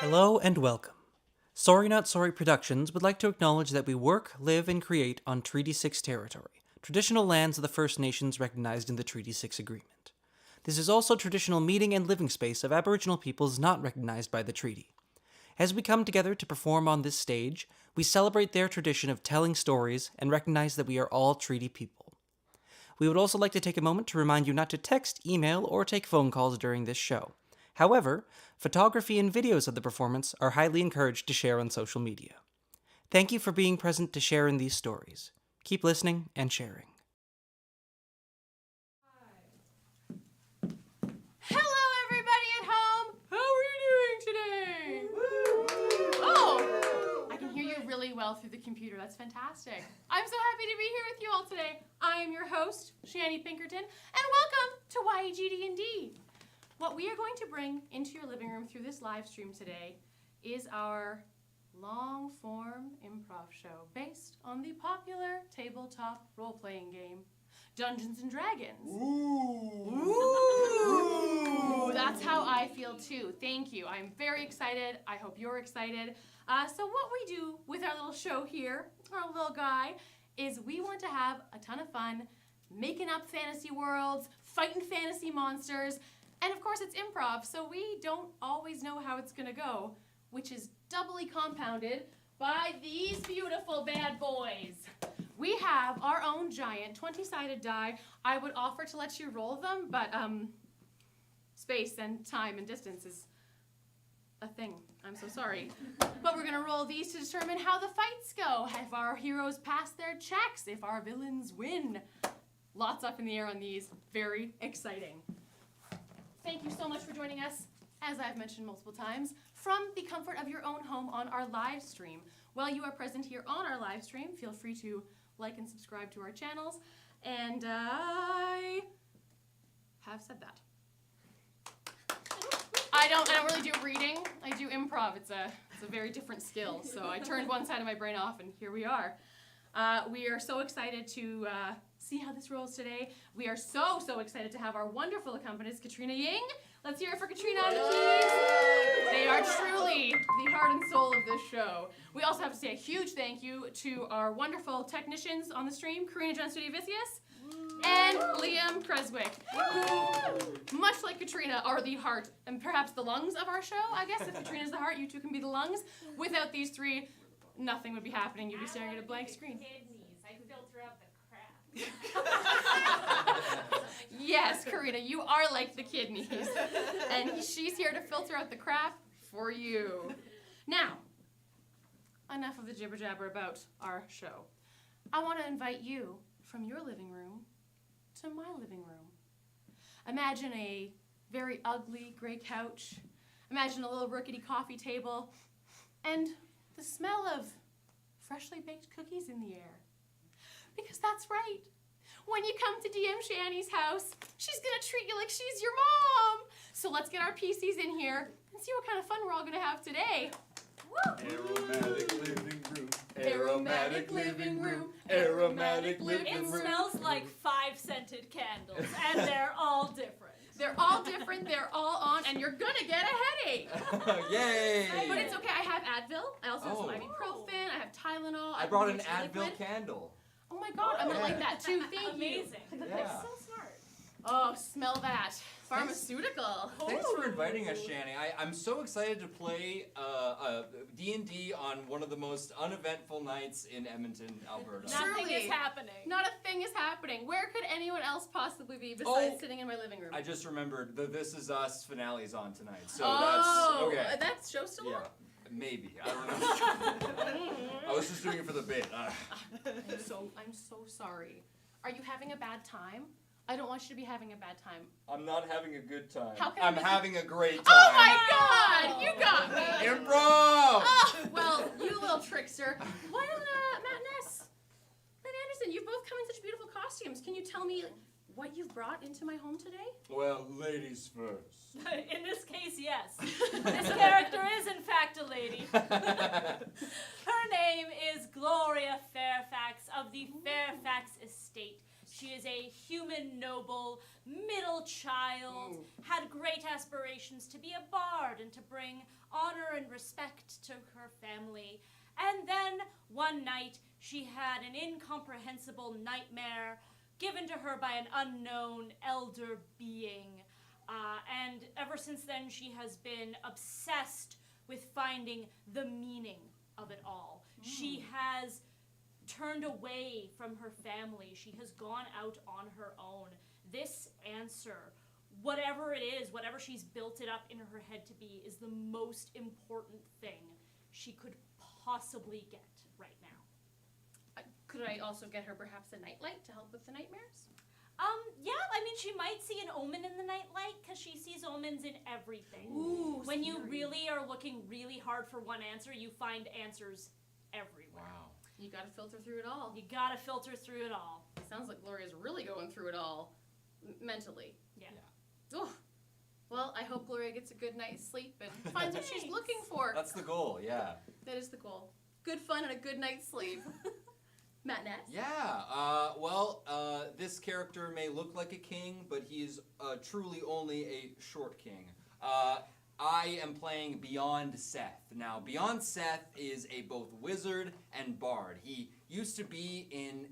Hello and welcome. Sorry Not Sorry Productions would like to acknowledge that we work, live, and create on Treaty 6 territory, traditional lands of the First Nations recognized in the Treaty 6 Agreement. This is also traditional meeting and living space of Aboriginal peoples not recognized by the treaty. As we come together to perform on this stage, we celebrate their tradition of telling stories and recognize that we are all treaty people. We would also like to take a moment to remind you not to text, email, or take phone calls during this show. However, photography and videos of the performance are highly encouraged to share on social media. Thank you for being present to share in these stories. Keep listening and sharing. Hello, everybody at home. How are you doing today? Oh, I can hear you really well through the computer. That's fantastic. I'm so happy to be here with you all today. I am your host, Shanny Pinkerton, and welcome to yegDND. What we are going to bring into your living room through this live stream today is our long-form improv show based on the popular tabletop role-playing game, Dungeons and Dragons. Ooh, that's how I feel too. Thank you. I'm very excited. I hope you're excited. So what we do with our little show here, our little guy, is we want to have a ton of fun making up fantasy worlds, fighting fantasy monsters, and of course it's improv, so we don't always know how it's gonna go, which is doubly compounded by these beautiful bad boys. We have our own giant 20-sided die. I would offer to let you roll them, but space and time and distance is a thing. I'm so sorry. But we're gonna roll these to determine how the fights go, if our heroes pass their checks, if our villains win. Lots up in the air on these. Very exciting. Thank you so much for joining us, as I've mentioned multiple times, from the comfort of your own home on our live stream. While you are present here on our live stream, feel free to like and subscribe to our channels. And I have said that. I don't really do reading. I do improv. It's a very different skill. So I turned one side of my brain off, and here we are. We are so excited to see how this rolls today. We are so excited to have our wonderful accompanist, Katrina Ying. Let's hear it for Katrina on the keys. They are truly the heart and soul of this show. We also have to say a huge thank you to our wonderful technicians on the stream, Katrina and Liam Creswick, who, much like Katrina, are the heart and perhaps the lungs of our show, I guess. If Katrina's the heart, you two can be the lungs. Without these three, nothing would be happening. You'd be staring at a blank screen. Kidneys. I filter out the crap. Yes, Karina, you are like the kidneys. And she's here to filter out the crap for you. Now, enough of the jibber jabber about our show. I want to invite you from your living room to my living room. Imagine a very ugly gray couch. Imagine a little rickety coffee table. And the smell of freshly baked cookies in the air. Because that's right. When you come to DM Shanny's house, she's gonna treat you like she's your mom. So let's get our PCs in here and see what kind of fun we're all gonna have today. Woo! Aromatic living room. Aromatic living room. Aromatic living room. It smells like 5 scented candles, and they're all different. They're all different, they're all on, and you're gonna get a headache. Yay! But it's okay, I have Advil, I also have some ibuprofen, I have Tylenol. I brought an have Advil liquid. candle. Oh my god, I'm gonna like that too, thank you. Amazing. Yeah. That's so smart. Oh, smell that. Pharmaceutical. Thanks for inviting us, Shanny. I'm so excited to play D&D on one of the most uneventful nights in Edmonton, Alberta. Nothing Truly. is happening. Not a thing is happening. Where could anyone else possibly be besides sitting in my living room? I just remembered the This Is Us finale's on tonight, so oh, that's okay. That show still on? Maybe. I don't know. I was just doing it for the bit. I'm so sorry. Are you having a bad time? I don't want you to be having a bad time. I'm not having a good time. How can I'm I make having a great time. Oh my god! You got me! Improv! Oh, well, you little trickster. Why don't Matt Ness, Matt Anderson, you've both come in such beautiful costumes. Can you tell me what you've brought into my home today? Well, ladies first. In this case, yes. This character is, in fact, a lady. Her name is Gloria Fairfax of the Fairfax Estate. She is a human noble, middle little child, had great aspirations to be a bard and to bring honor and respect to her family. And then one night she had an incomprehensible nightmare given to her by an unknown elder being. And ever since then she has been obsessed with finding the meaning of it all. She has turned away from her family. She has gone out on her own. This answer, whatever it is, whatever she's built it up in her head to be, is the most important thing she could possibly get right now. Could I also get her perhaps a nightlight to help with the nightmares? Yeah, I mean, she might see an omen in the nightlight, because she sees omens in everything. Ooh, when you scary. really are looking really hard for one answer, you find answers everywhere. Wow. You gotta filter through it all. You gotta filter through it all. Sounds like Gloria's really going through it all, mentally. Yeah. Oh. Well, I hope Gloria gets a good night's sleep and finds what she's Thanks. looking for. That's the goal, yeah. That is the goal. Good fun and a good night's sleep. Matt Ness? Yeah, this character may look like a king, but he's truly only a short king. I am playing Beyond Seth. Now, Beyond Seth is a both wizard and bard. He used to be in,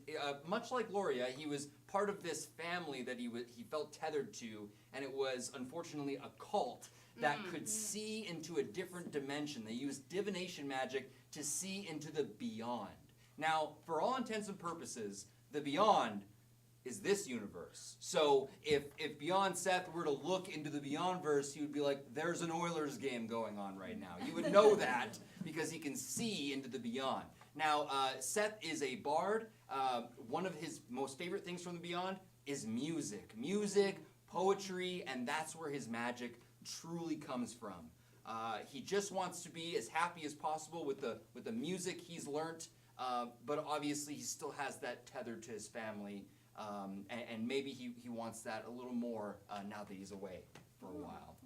much like Gloria, he was part of this family that he felt tethered to, and it was unfortunately a cult that could see into a different dimension. They used divination magic to see into the beyond. Now, for all intents and purposes, the beyond is this universe. So if Beyond Seth were to look into the Beyondverse, he would be like, there's an Oilers game going on right now. You would know that because he can see into the beyond. Now, Seth is a bard. One of his most favorite things from the beyond is music. Music, poetry, and that's where his magic truly comes from. He just wants to be as happy as possible with the music he's learnt, but obviously he still has that tether to his family. And maybe he wants that a little more now that he's away for a while.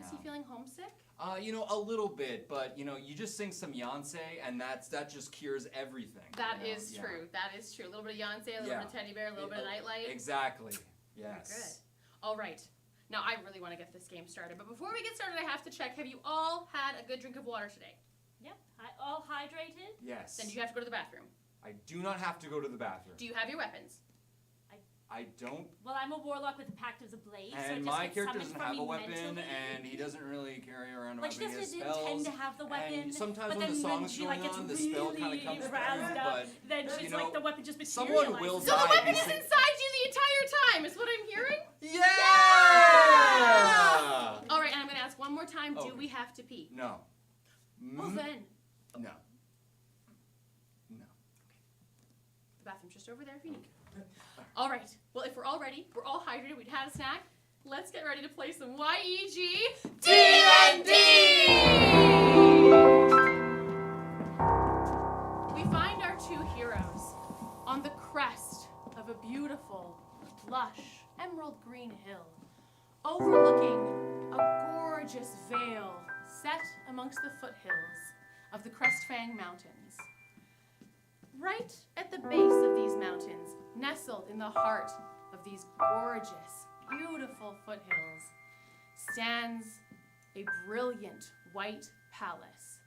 Is he feeling homesick? A little bit, but you just sing some Beyonce, and that just cures everything. That is true. That is true. A little bit of Beyonce, a little bit of Teddy Bear, a little bit of Nightlight. Exactly. Yes. Good. All right. Now, I really want to get this game started, but before we get started, I have to check, have you all had a good drink of water today? Yep. All hydrated? Yes. Then do you have to go to the bathroom? I do not have to go to the bathroom. Do you have your weapons? I don't. Well, I'm a warlock with the Pact of the Blade, so it And just my gets character summoned doesn't from have a me weapon, mentally. and he doesn't really carry around a Like, she weapon. He has doesn't spells. intend to have the weapon. And sometimes but when then the song's she, going gets on, the spell kind of really comes through, roused up. but Then she's like, the weapon just materializes. someone will So die. the weapon if is you- inside you the entire time, is what I'm hearing? Yeah! All right, and I'm going to ask one more time, do Okay. we have to pee? No. Well, then. No. The bathroom's just over there if you need. All right. Well, if we're all ready, we're all hydrated, we've had a snack, let's get ready to play some yegDND! We find our two heroes on the crest of a beautiful, lush, emerald green hill, overlooking a gorgeous vale set amongst the foothills of the Crestfang Mountains. Right at the base of these mountains, nestled in the heart of these gorgeous, beautiful foothills, stands a brilliant white palace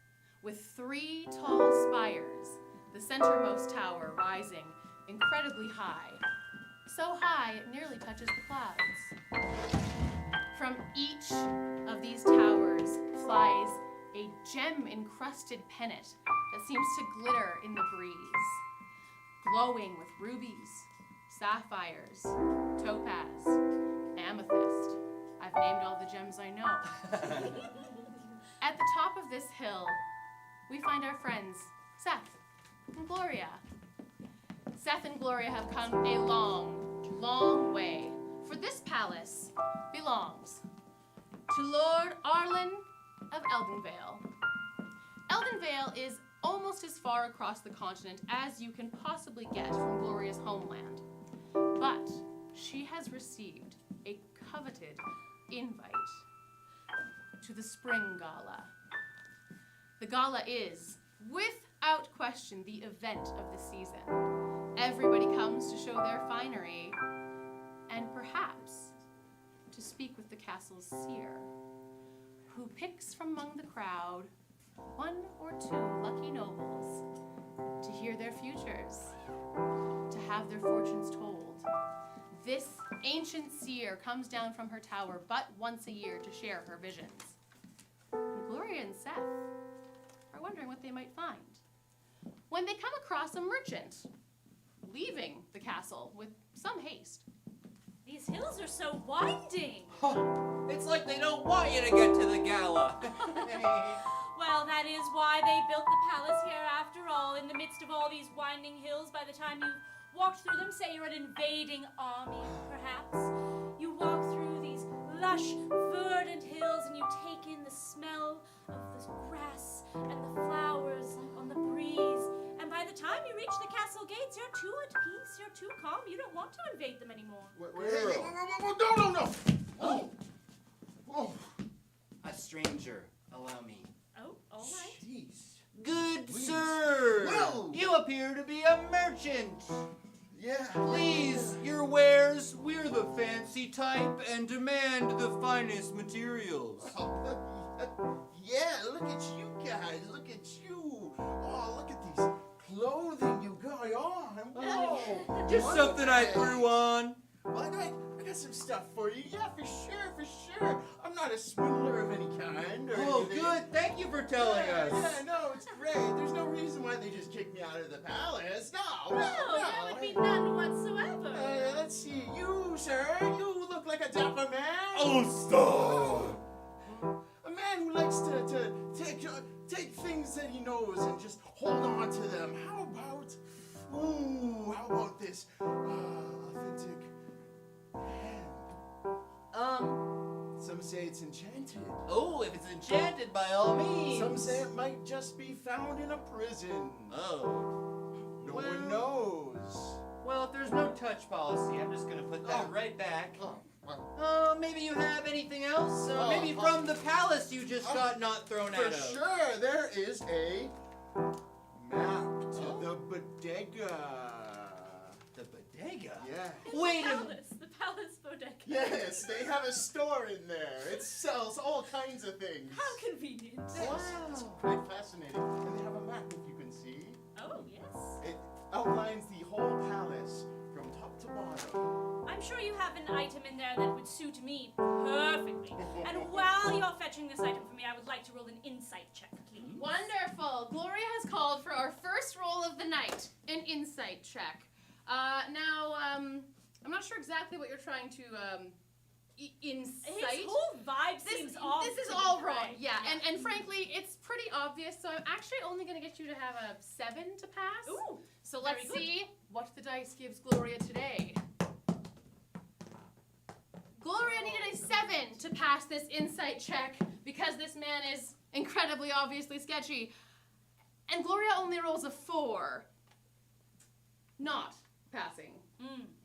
with 3 tall spires, the centermost tower rising incredibly high, so high it nearly touches the clouds. From each of these towers flies a gem-encrusted pennant that seems to glitter in the breeze, glowing with rubies, sapphires, topaz, amethyst. I've named all the gems I know. At the top of this hill, we find our friends, Seth and Gloria. Seth and Gloria have come a long, long way, for this palace belongs to Lord Arlen of Eldenvale. Eldenvale is almost as far across the continent as you can possibly get from Gloria's homeland. But she has received a coveted invite to the Spring Gala. The gala is, without question, the event of the season. Everybody comes to show their finery, and perhaps speak with the castle's seer, who picks from among the crowd 1 or 2 lucky nobles to hear their futures, to have their fortunes told. This ancient seer comes down from her tower but once a year to share her visions. And Gloria and Seth are wondering what they might find when they come across a merchant leaving the castle with some haste. These hills are so winding. It's like they don't want you to get to the gala. Well, that is why they built the palace here after all, in the midst of all these winding hills. By the time you've walked through them, say you're an invading army, perhaps. You walk through these lush, verdant hills and you take in the smell of the grass and the flowers on the breeze. And by the time you reach the castle gates, you're too at peace, you're too calm, you don't want to invade them anymore. No. Oh. Oh. A stranger, allow me. Oh, all right. Jeez. Good Please. sir, Well. you appear to be a merchant. Yeah. Please, your wares, we're the fancy type and demand the finest materials. Yeah, look at you guys. Look at you. Oh, look at these clothing you got on. Whoa. Just something I threw on. Well, I got some stuff for you. Yeah, for sure. I'm not a swindler of any kind. Or Oh, anything. good. Thank you for telling us. Yeah, no, it's great. There's no reason why they just kicked me out of the palace. No. There would be none whatsoever. Let's see. You, sir, you look like a dapper man. Oh, stop. A man who likes to take things that he knows and just hold on to them. How about this authentic hand? Some say it's enchanted. Oh, if it's enchanted, by all means. Some say it might just be found in a prison. Oh. No one knows. Well, if there's no touch policy, I'm just gonna put that right back. Maybe you have anything else? Maybe from the palace you just got not thrown out For of. sure, there is a map to the bodega. The bodega? Yeah. Wait a minute. The palace bodega. Yes, they have a store in there. It sells all kinds of things. How convenient. It's quite fascinating. And they have a map, if you can see. Oh, yes. It outlines the whole palace from top to bottom. I'm sure you have an item in there that would suit me perfectly. And while you're fetching this item for me, I would like to roll an insight check, please. Wonderful. Gloria has called for our first roll of the night, an insight check. Now, I'm not sure exactly what you're trying to incite. His whole vibe seems off. This is to me, all wrong. right? Yeah, and frankly, it's pretty obvious. So I'm actually only going to get you to have a 7 to pass. Ooh. So let's very good. see what the dice gives Gloria today. Gloria needed a 7 to pass this insight check because this man is incredibly obviously sketchy. And Gloria only rolls a 4. Not passing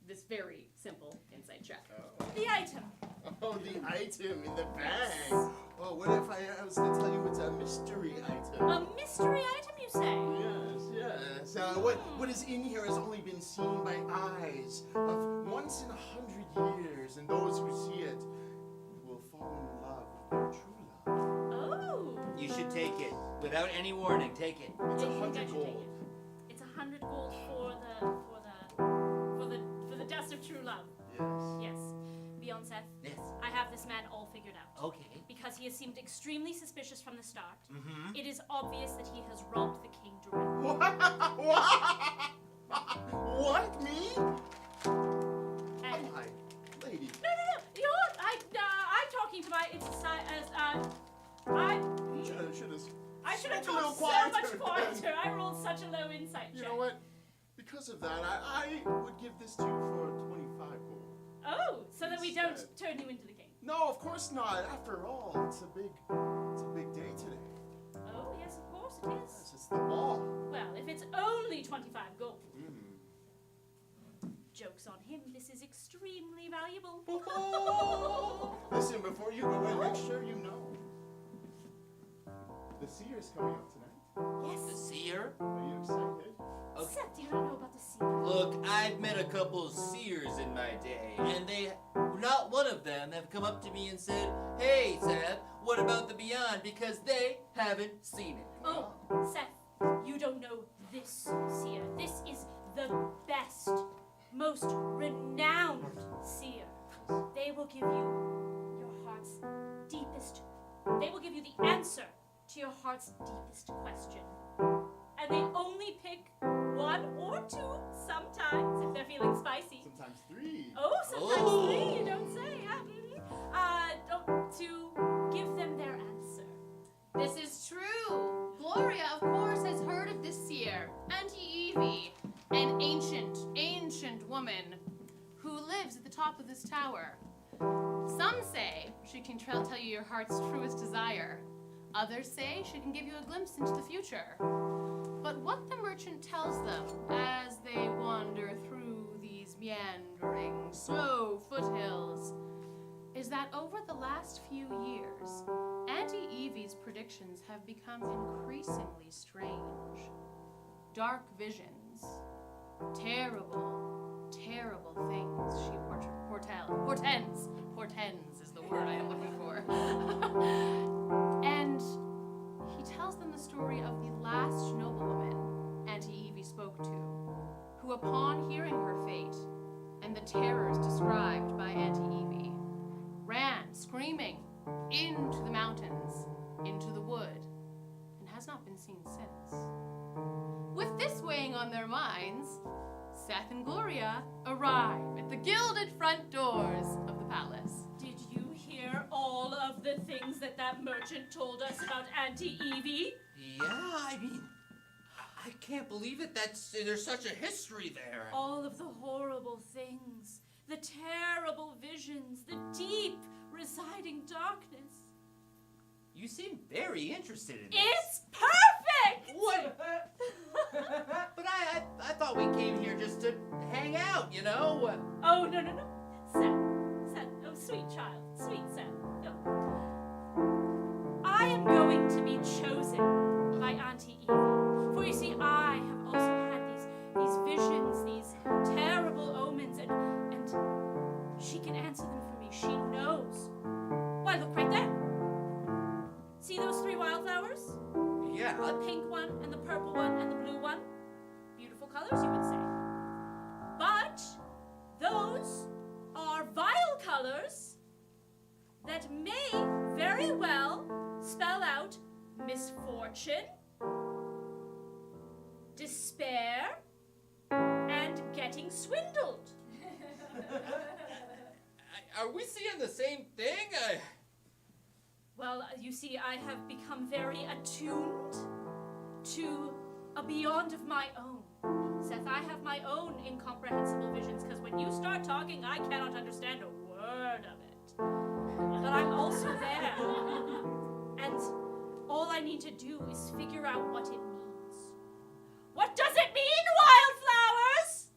this very simple insight check. The item. Oh, the item in the bag. Oh, what if I was to tell you it's a mystery item? A mystery item, you say? Yes. What is in here has only been seen by eyes of once in 100 years, and those who see it will fall in love with their true love. Oh. You should take it. Without any warning, take it. It's Yeah, you 100 guys should take gold. it. It's 100 gold for the dust of true love. Yes. Yes. Beyond Seth, Yes. I have this man all figured out. Okay. Because he has seemed extremely suspicious from the start. Mm-hmm. It is obvious that he has robbed the king directly. What? Me? And Oh, my lady. no. I'm talking to my. It's a I should have spoke a little talked so much quieter. quieter. I rolled such a low insight You check. know what? Because of that, I would give this to you for 25 gold. Oh, so that we don't Instead. turn you into the king. No, of course not. After all, it's a big day today. Oh, yes, of course it Yes, is. it's the ball. Well, if it's only 25 gold, Mm. joke's on him. This is extremely valuable. Listen, before you go in, make sure you know. The seer's coming up tonight. The Yes. seer? Are you excited? Okay. Seth, do you not know about the sea? Look, I've met a couple seers in my day, and they not one of them have come up to me and said, "Hey, Seth, what about the beyond?" Because they haven't seen it. Oh, Seth, you don't know this seer. This is the best, most renowned seer. They will give you your heart's deepest. They will give you the answer to your heart's deepest question. And they only pick one or two sometimes if they're feeling spicy. Sometimes 3. Oh, sometimes 3, you don't say. To give them their answer. This is true. Gloria, of course, has heard of this seer, Auntie Evie, an ancient woman who lives at the top of this tower. Some say she can tell you your heart's truest desire. Others say she can give you a glimpse into the future. But what the merchant tells them as they wander through these meandering, slow foothills is that over the last few years, Auntie Evie's predictions have become increasingly strange. Dark visions, terrible, terrible things she portends. Portends is the word I am looking for. And he tells them the story of the last noblewoman Auntie Evie spoke to, who upon hearing her fate and the terrors described by Auntie Evie, ran screaming into the mountains, into the wood, and has not been seen since. With this weighing on their minds, Seth and Gloria arrive at the gilded front doors of the palace. Did you hear all of the things that merchant told us about Auntie Evie? Yeah, I mean, I can't believe it. There's such a history there. All of the horrible things, the terrible visions, the deep residing darkness. You seem very interested in this. It's perfect! What? But I thought we came here just to hang out, you know? Oh, no. Seth, oh, sweet child, sweet Seth. No. I am going to be chosen by Auntie Evie. For you see, I have also had these visions, these terrible omens, and she can answer them for me. She knows. Why, look right there. See those 3 wildflowers? Yeah. The pink one, and the purple one, and the blue one. Beautiful colors, you would say. But those are vile colors that may very well spell out misfortune, despair, and getting swindled. Are we seeing the same thing? Well, you see, I have become very attuned to a beyond of my own. Seth, I have my own incomprehensible visions, because when you start talking, I cannot understand a word of it. But I'm also there. And all I need to do is figure out what it means. What does it mean, wildflowers?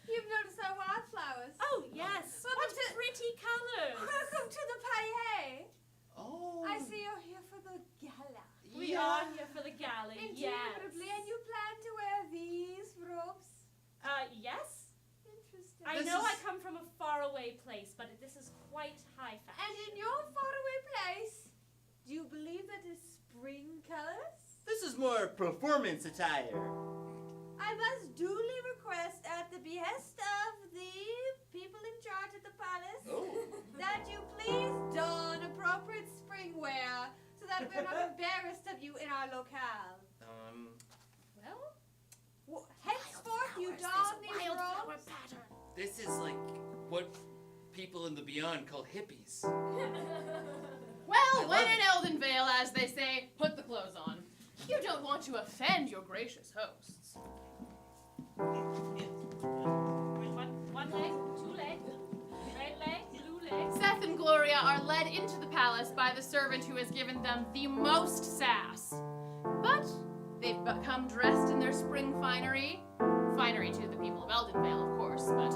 You've noticed our wildflowers. Oh, yes. What pretty colors. Welcome to the Playhouse. Oh. I see you're here for the gala. We are here for the gala, yes. Indubitably, and you plan to wear these robes? Yes. Interesting. I know I come from a faraway place, but this is quite high fashion. And in your faraway place, do you believe that is spring colors? This is more performance attire. I must duly request at the behest of the people in charge at the palace that you please don appropriate spring wear so that we're not embarrassed of you in our locale. Well, Henceforth you don these robes. This is like what people in the beyond call hippies. Well, when in Eldenvale, as they say, put the clothes on. You don't want to offend your gracious hosts. one leg, 2 legs, right leg, blue leg. Seth and Gloria are led into the palace by the servant who has given them the most sass. But they've become dressed in their spring finery. Finery to the people of Eldenvale, of course, but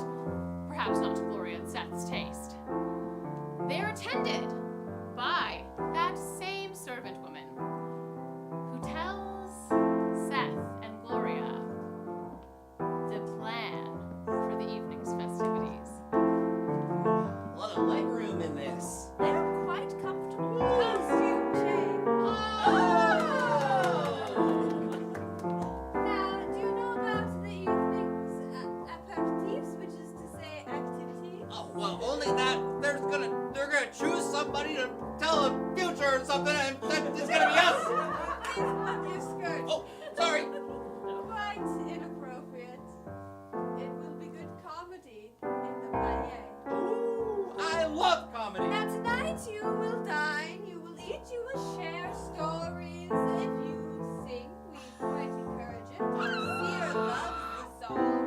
perhaps not to Gloria and Seth's taste. They are attended by that same servant woman who tells Seth and Gloria the plan for the evening's festivities. of leg room in this. They're quite comfortable. Costume change. Now, do you know about the evening's aperitifs, which is to say activities? Oh, well, only that they're gonna choose somebody to tell the future or something, and that it's gonna be us. Please put your skirt. Oh, sorry. Quite inappropriate. It will be good comedy in the foyer. Ooh, I love comedy. Now tonight you will dine, you will eat, you will share stories. If you sing, we quite encourage it. Seer loves the song.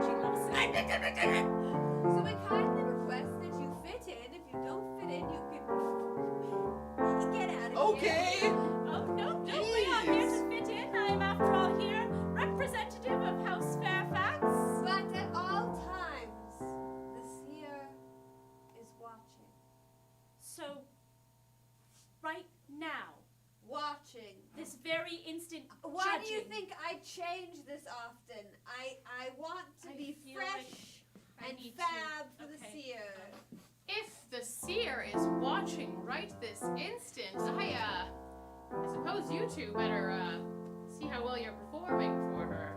She loves it. So we kindly request that you fit in. If you don't fit in, you can get out of here. Okay. Oh, no, we are here to fit in. I'm, after all, here representative of House Fairfax. But at all times, the seer is watching. So, right now, Watching. this very instant, Why do you judging. think I change this often? I want to I be feel like fresh I and need to- fab for the okay. seer. If the seer is watching right this instant, I suppose you two better, see how well you're performing for her,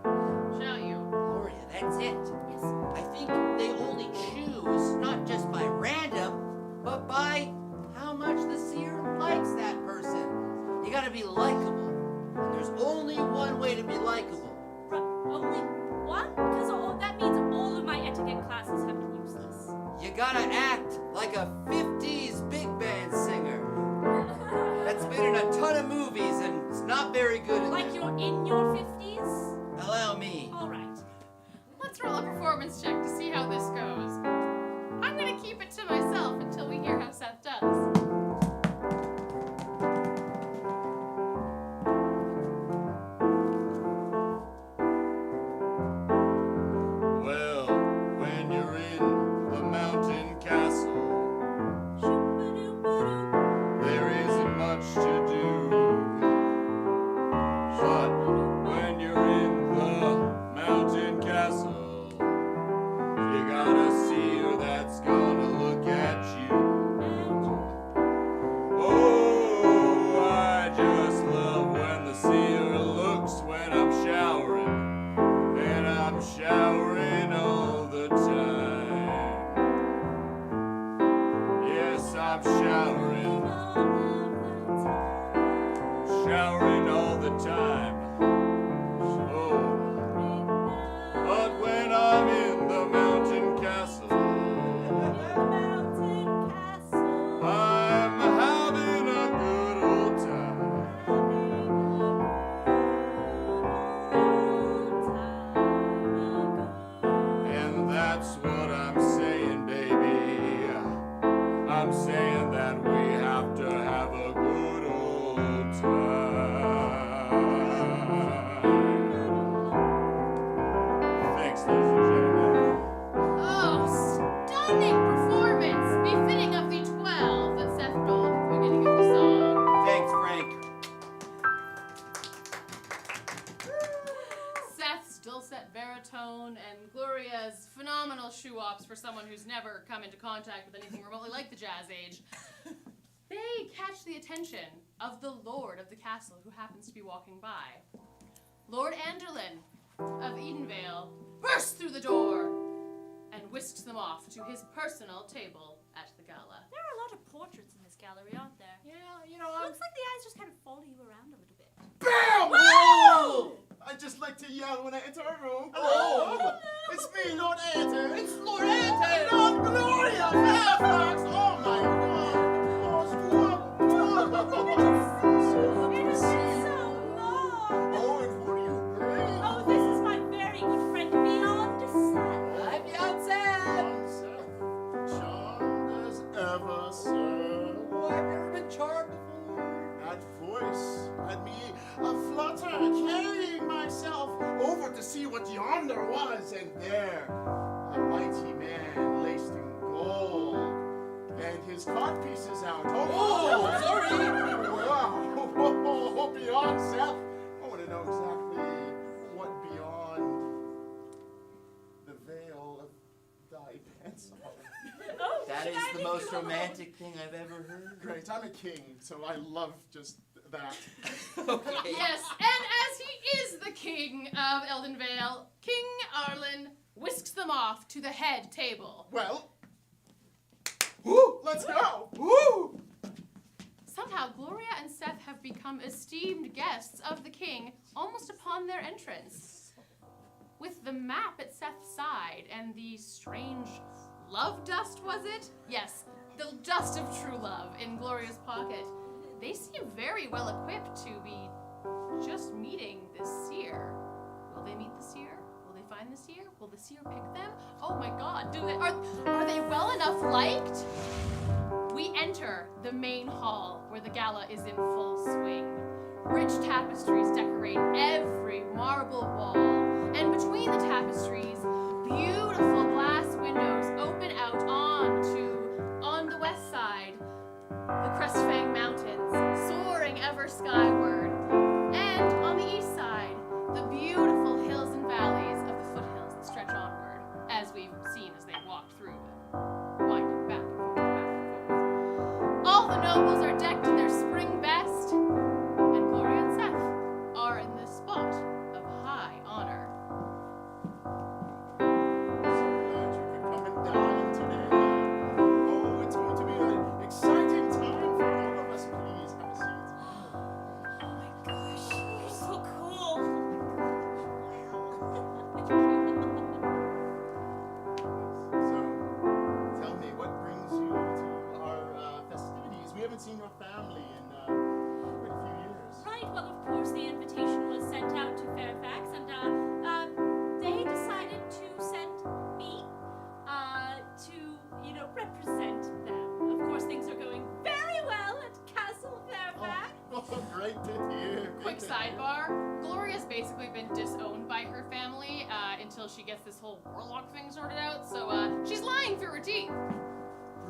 shall you? Gloria, that's it. Yes. I think they only choose not just by random, but by how much the seer likes that person. You gotta be likable. And there's only one way to be likable. Only one? Because that means all of my etiquette classes have been useless. You gotta act like a 50s big band singer. That's been in a ton of movies and it's not very good in Like them. you're in your 50s? Allow me. All right. Let's roll a performance check to see how this goes. I'm gonna keep it to myself until we hear how Seth does. Well, when you're in the mountain castle, there isn't much to do. But when you're in the mountain castle, you got a seer that's gonna look at you. Oh, I just love when the seer looks when I'm showering. And I'm showering all the time. Yes, I'm showering all the time. Oh, but when I'm in the mountain castle, I'm having a good old time. And that's what I'm saying, baby. I'm saying that we have to have a good old time. Thanks, ladies and gentlemen. Oh, stunning performance! Befitting of the 12 that Seth rolled at the beginning of the song. Thanks, Frank. Seth's dulcet baritone and Gloria's phenomenal shoe-ops for someone who's never come into contact with anything remotely like the Jazz Age. They catch the attention of the lord of the castle who happens to be walking by. Lord Anderlin of Edenvale bursts through the door and whisks them off to his personal table at the gala. There are a lot of portraits in this gallery, aren't there? Yeah, you know, Looks like the eyes just kind of follow you around a little bit. Bam! Whoa! I just like to yell when I enter a room. Hello! It's me, Lord Ayrton. It's Lord Anton! Lord Gloria Fairfax! Oh my God! It has been so long. Oh, and who do you bring? Oh, this is my very good friend, Beyond Seth. I'm Beyonce! Charmed as ever, sir. Oh, I've never been charmed before. That voice had me aflutter, carrying myself over to see what yonder was, and there, a mighty man laced in gold, and his codpiece is out. Oh, sorry. Wow. Oh, beyond Seth. I want to know exactly what beyond the veil of thy pencil. Oh, That's That is the most romantic thing I've ever heard. Great, I'm a king, so I love just that. Okay. Yes, and as he is the king of Eldenvale, King Arlen whisks them off to the head table. Well, woo, let's go! Woo! Somehow, Gloria and Seth have become esteemed guests of the king almost upon their entrance. With the map at Seth's side and the strange love dust, was it? Yes, the dust of true love in Gloria's pocket. They seem very well equipped to be just meeting the seer. Will they meet the seer? Will they find the seer? Will the seer pick them? Oh my god, are they well enough liked? We enter the main hall where the gala is in full swing. Rich tapestries decorate every marble wall, and between the tapestries, beautiful glass windows open out on the west side, the Creswick Mountains, soaring ever skyward, and on the east side, the beautiful hills and valleys of the foothills that stretch onward, as we've seen as they walked through them, winding back and forth, back and forth. All the nobles are decked in their spring best, and Gloria and Seth are in the spot of high honor. So glad you could come and dine today. Oh, it's going to be an exciting time for all of us. Please have a seat. Oh my gosh, you're so cool. So, tell me, what brings you to our festivities? We haven't seen your family in quite a few years. Right, well, of course, the invitation was sent out to Fairfax, and they decided to send me to, represent them. Of course, things are going very well at Castle Fairfax. Oh, great to hear. Quick sidebar, Gloria's basically been disowned by her family until she gets this whole warlock thing sorted out, so she's lying through her teeth.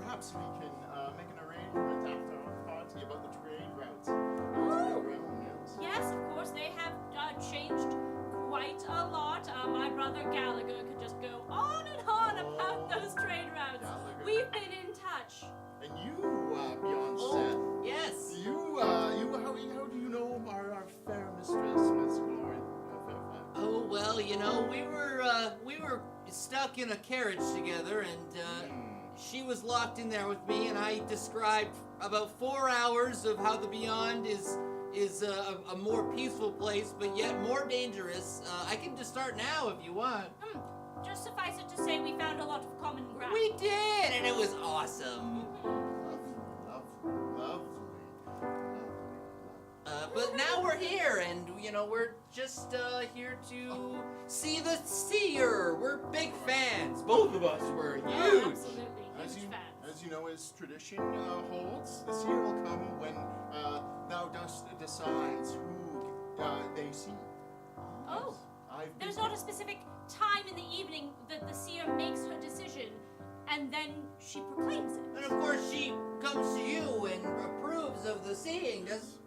Perhaps we can make an arrangement after our party about the trade routes. Oh. Realm, yes. Yes, of course, they have changed quite a lot. My brother Gallagher could just go on and on about those trade routes. Gallagher. We've been in touch. And you, beyond Oh, yes. how do you know our fair mistress, Miss Gloria Fairfax? Oh, well, we were stuck in a carriage together, and she was locked in there with me, and I described about 4 hours of how the Beyond is a more peaceful place, but yet more dangerous. I can just start now if you want. Just suffice it to say, we found a lot of common ground. We did, and it was awesome. Lovely. But now we're here, and we're just here to see the seer. We're big fans. Both of us were Oh, huge. absolutely. As Huge you, fans. as you know, as tradition holds, the seer will come when thou dost decides who they see. Oh. I've There's been- not a specific time in the evening that the seer makes her decision, and then she proclaims it. And of course, she comes to you and approves of the seeing. Does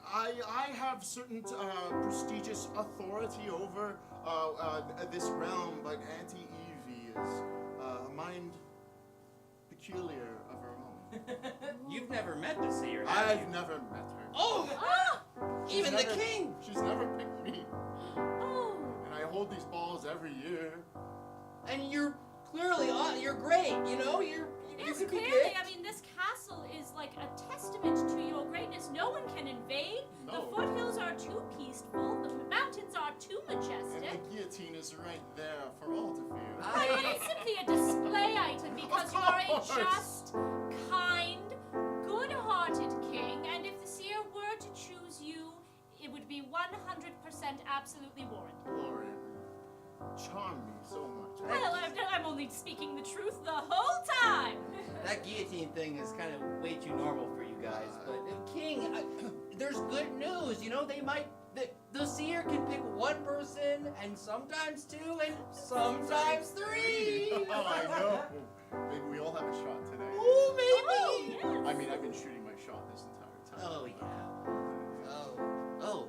I have certain prestigious authority over this realm, but Auntie Evie is a mind peculiar of her own. You've never met the seer, have I've you? never met her. Oh, Ah! even the never- king. She's never picked me, Oh. and I hold these balls every year. And you're clearly you're great. You Yes, could be clearly. picked. I mean, this castle is like a testament to your greatness. No one can invade. No. The foothills are too peaceful. The mountains are too And majestic. the guillotine is right there for all to view. Right, but it's simply a display item because you are a course. just, kind, good-hearted king, and if the seer were to choose you, it would be 100% absolutely warranted. Gloria, charm me so much. Well, I'm only speaking the truth the whole time. That guillotine thing is kind of way too normal for you guys. But King, there's good news. The seer can pick one person, and sometimes two, and sometimes three. Oh, I know. Maybe we all have a shot today. Oh, maybe. Oh, yes. I mean, I've been shooting my shot this entire time. Oh, yeah. Oh.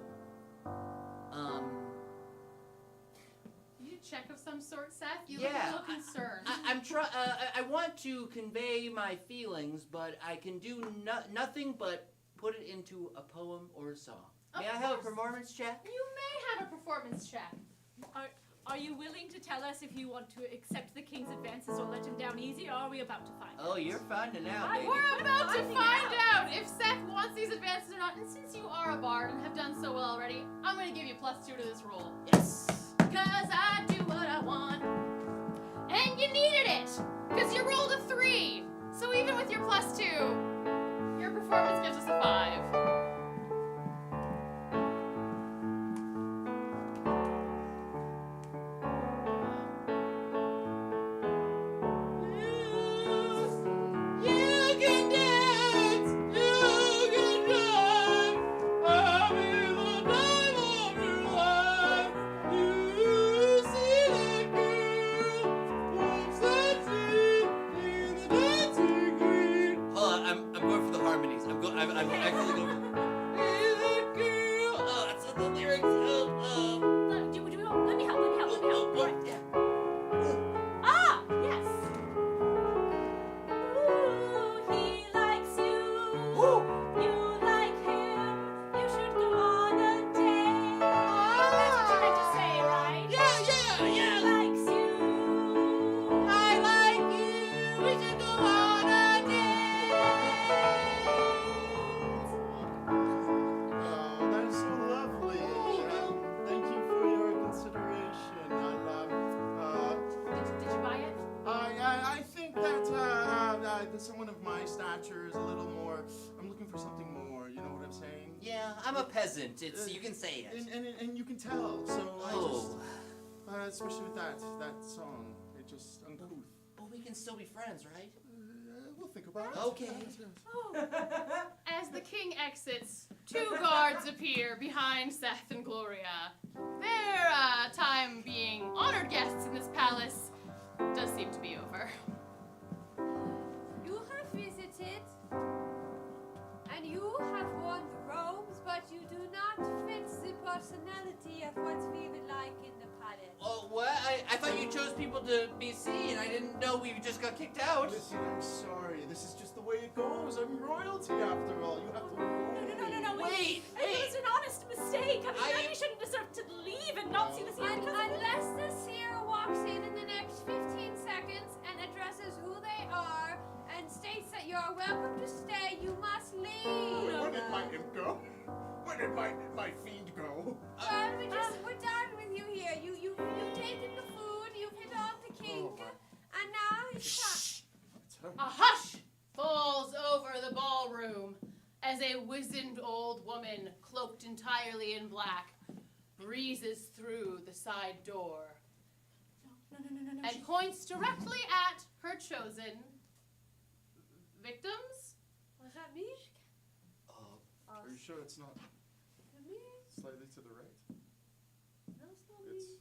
You check of some sort, Seth? You Yeah, look a little concerned. I'm I want to convey my feelings, but I can do nothing but put it into a poem or a song. May I have a performance check? You may have a performance check. Are you willing to tell us if you want to accept the king's advances or let him down easy, or are we about to find out? Oh, you're finding out, baby. We're about to find out if Seth wants these advances or not. And since you are a bard and have done so well already, I'm going to give you +2 to this roll. Yes. Because I do what I want. And you needed it. Because you rolled a 3. So even with your +2, your performance gives us a 5. I'm actually going for girl. Oh, that's what the lyrics. Let me help. Oh, yeah. Ah, yes. Ooh, he likes you. Ooh. You like him. You should go on a date. That's what you meant to say, right? Yeah. He likes you. I like you. We should go on a date. That is so lovely. Thank you for your consideration. Did you buy it? I think that someone of my stature is a little more. I'm looking for something more. You know what I'm saying? Yeah, I'm a peasant. You can say it. And you can tell. So Oh. especially with that song, it just uncouth. But we can still be friends, right? We'll think about it. Okay. As the king exits, 2 guards appear behind Seth and Gloria. Their time being honored guests in this palace does seem to be over. You have visited, and you have worn the robes, but you do not fit the personality of what we would like in the palace. Oh, what? I thought you chose people to be seen. I didn't know we just got kicked out. Listen, I'm sorry. This is just the way it goes. I'm royalty after all. You have to No. Wait. It was an honest mistake. I mean, maybe you shouldn't deserve to leave and not see the scene. Unless the seer walks in the next 15 seconds and addresses who they are and states that you're welcome to stay, you must leave. Where did my imp go? Where did my fiend go? Well, we're done with you here. You've taken the food, you've hit off the king, and now it's time. A hush falls over the ballroom as a wizened old woman, cloaked entirely in black, breezes through the side door No. and points directly at her chosen victims. Was that me? Are you sure it's not Me? slightly to the right? No, it's not me.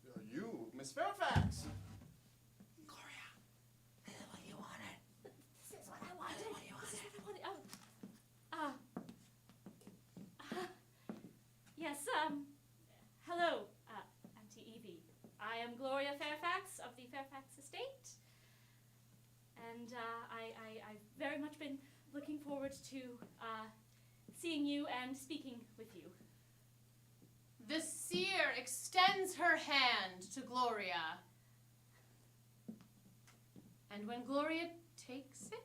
It's you, Miss Fairfax. Gloria, this is what you wanted. This is what I wanted. Yes, hello, Auntie Evie. I am Gloria Fairfax of the Fairfax Estate. And I've very much been looking forward to seeing you and speaking with you. The seer extends her hand to Gloria. And when Gloria takes it,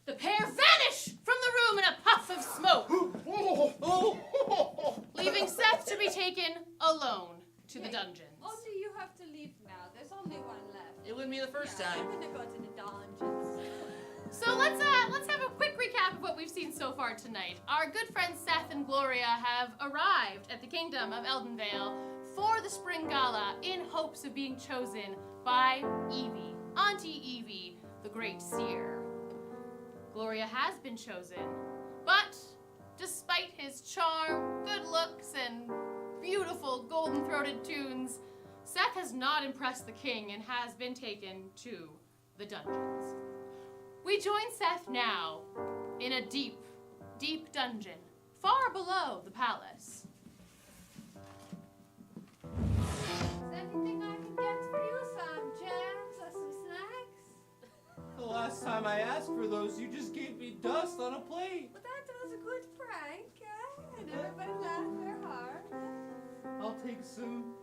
the pair vanish from the room in a puff of smoke, leaving Seth to be taken alone to the dungeons. Only you have to leave now. There's only one left. It wouldn't be the first Yeah, time. I'm gonna go to the dungeons. So let's have a quick recap of what we've seen so far tonight. Our good friends Seth and Gloria have arrived at the kingdom of Eldenvale for the spring gala in hopes of being chosen by Evie, Auntie Evie, the great seer. Gloria has been chosen, but despite his charm, good looks, and beautiful golden-throated tunes, Seth has not impressed the king and has been taken to the dungeons. We join Seth now in a deep, deep dungeon, far below the palace. Is there anything I can get for you, son? last time I asked for those, you just gave me dust on a plate. But that was a good prank, and everybody laughed their heart. I'll take some